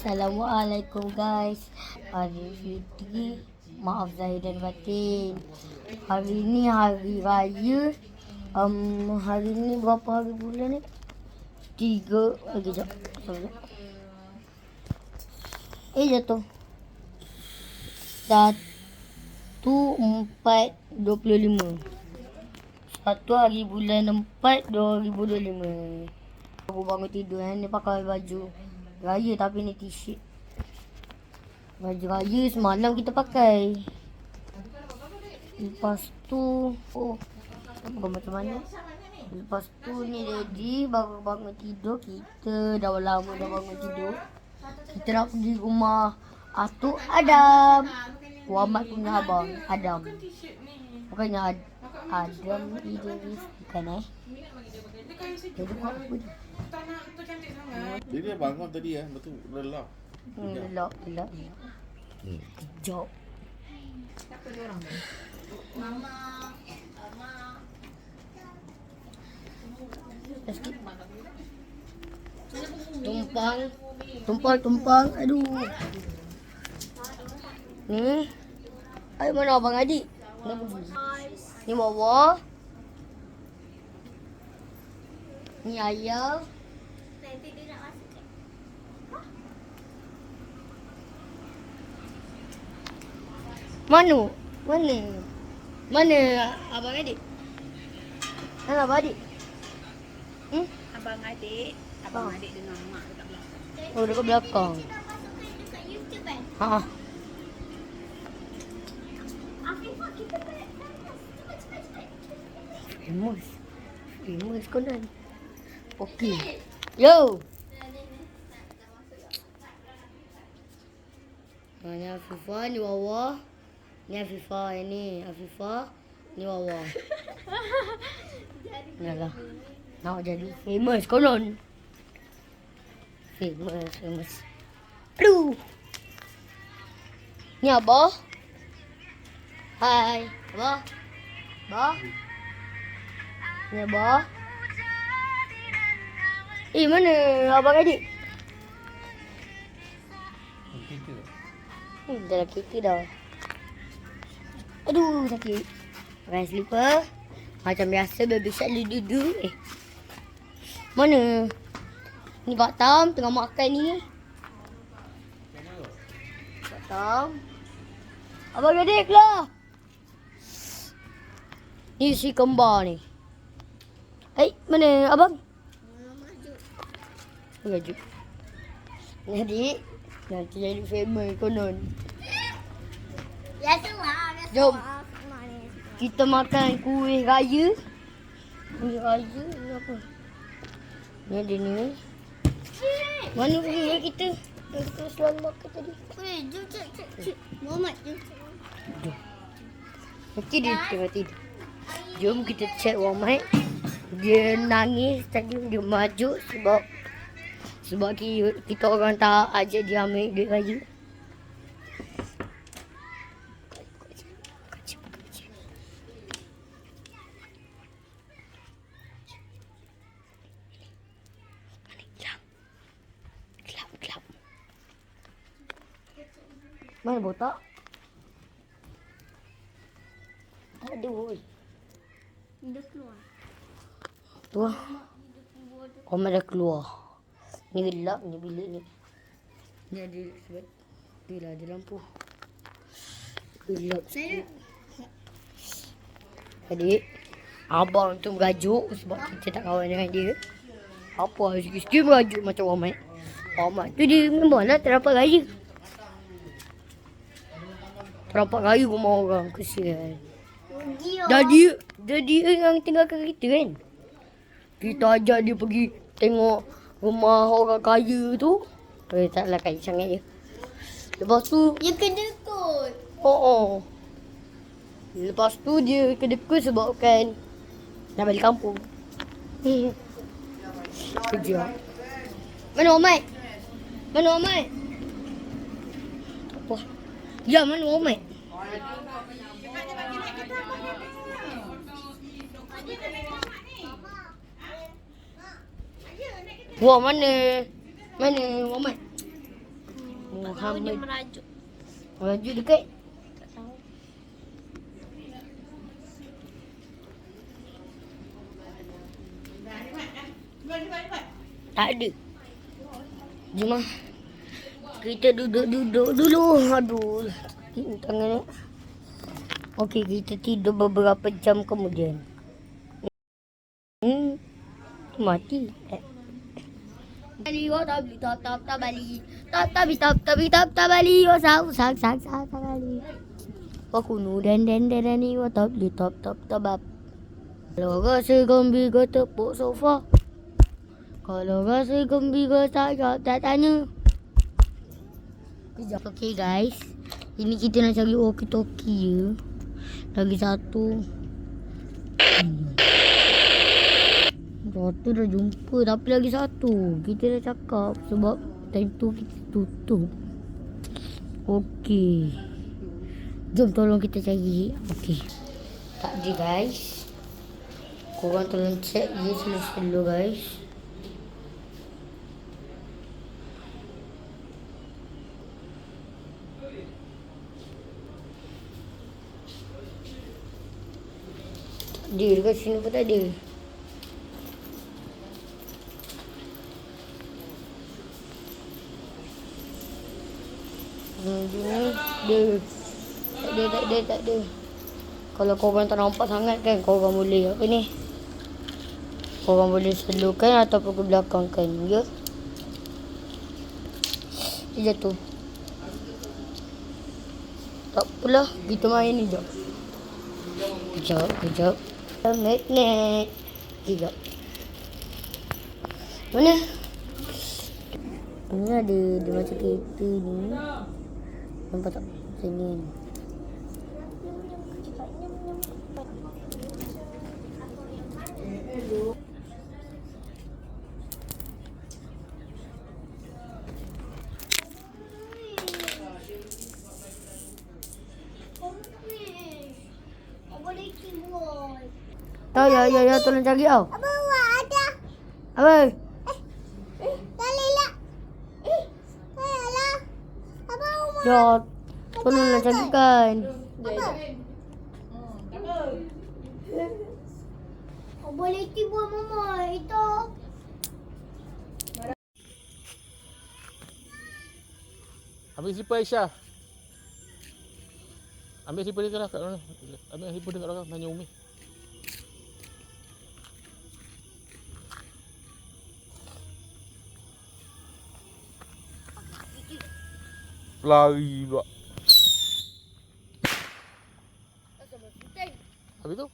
Assalamualaikum guys. Hari Fitri, maaf zahir dan batin. Hari ni hari raya. Hari ni berapa hari bulan ni? 3 lagi jap. Jatuh. 1/4/25. 1 hari bulan 4 2025. Aku bangun tidur ni pakai baju raya tapi ni t-shirt. Baju raya semalam kita pakai. Lepas tu bukan macam mana. Lepas tu ni ready baru bangun tidur. Kita dah lama dah bangun tidur. Kita nak pergi rumah Atuk Adam. Muhammad punya abang Adam. Bukannya Adam Idris bukan Jadi buat apa dia? Dia bangun tadi betul lelap. Lelap. Kejap. Siapa dia orang tu? Mama. Tumpang. Aduh. Ni. Ayo mana abang adik? Ni Wawa. Ni ayah. Nanti dia nak masuk. Mana abang adik? Mana abang adik? Abang adik dengan mak dekat belakang. Oh, dekat belakang. Kita nak masukkan dekat YouTube kan? Ha. Afifah, kita cepat. Famous konon. Okey. Yo. Ni Afifah, ni Wawa. Ni Afifah, ini Afifah, ni Wawa. Yalah. Nak jadi famous konon. Famous. Aduh. Ni Abah. Hai, Abah. Abah. Ni Abah. Mana abang adik? Dah kereta dah. Aduh, sakit. Pakai slipper. Macam biasa, baby shark dudu. Mana? Ni Batam tengah makan ni. Batam. Abang adik lah. Ni si kembar ni. Mana abang? Maju. Jadi, nanti jadi famous konon. Biasalah. Jom. Kita makan kuih raya. Kuih raya ni apa? Ni ada ni. Mana kuih kita? Yang kita selalu makan tadi. Jom cik. Muhammad, jom. Nanti dia tengah tidur. Jom kita check Muhammad. Dia nangis tadi, dia maju sebab kita orang tak ajak dia ambil duit raya. Gelap. Mana botak? Aduh. Dia keluar. Tuah. Omar dah keluar. Ni gelap ni bilik ni. Ni ada sebab itulah ada lampu. Gelap. Adik, abang tu merajuk sebab kita tak kawan dengan dia. Apa sikit-sikit merajuk macam Muhammad tu dia memang lah terdapat raya. Terdapat raya rumah orang, kesian. Dah dia yang tinggalkan kita kan. Kita ajak dia pergi tengok rumah orang kaya tu. Taklah kaya sangat je. Lepas tu Dia kedekut. Lepas tu dia kedekut sebabkan nak balik kampung. Kejap. Mana Omad? Apa? Ya, mana Omad? Wah, mana Omad? Muhammad. merajuk. Merajuk dekat. Tak tahu. Tak ada. Jom ah. Kita duduk-duduk dulu. Aduh. Sakit tangan ni. Okey, kita tidur beberapa jam kemudian. Mati. Bali, tap bali. Tap bali. Sak bali. Aku nu dan ni tap bab. Kalau rasa gembira tepuk sofa. Kalau rasa gembira tak tanya. Kejap. Okay guys. Ini kita nak cari walkie-talkie je. Lagi satu. Satu dah jumpa. Tapi lagi satu. Kita dah cakap. Sebab time tu kita tutup. Okey. Jom tolong kita cari. Okey. Tak ada guys. Korang tolong check je slow-slow guys. Dia dekat sini pun tak ada. Sini dia. Tak ada. Kalau korang tak nampak sangat kan, korang boleh apa ni? Korang boleh slowkan ataupun ke belakangkan. Ya? Dia jatuh. Tak apalah, kita main ni jap. Kejap. Magnet. Kejap. Mana? Ini ada macam kereta ni. Nampak tak? Sini. Tahu ya, tolong cari tau. Apa ada? Apa? Dalila. Ayolah. Apa rumah? Ya, tolonglah carikan. Boleh tiba mama itu. Ambil slipper Aisyah. Ambil slipper dia kat mana? Ambil slipper dia kat belakang. Tanya Umi. Lari pula. Habis tu?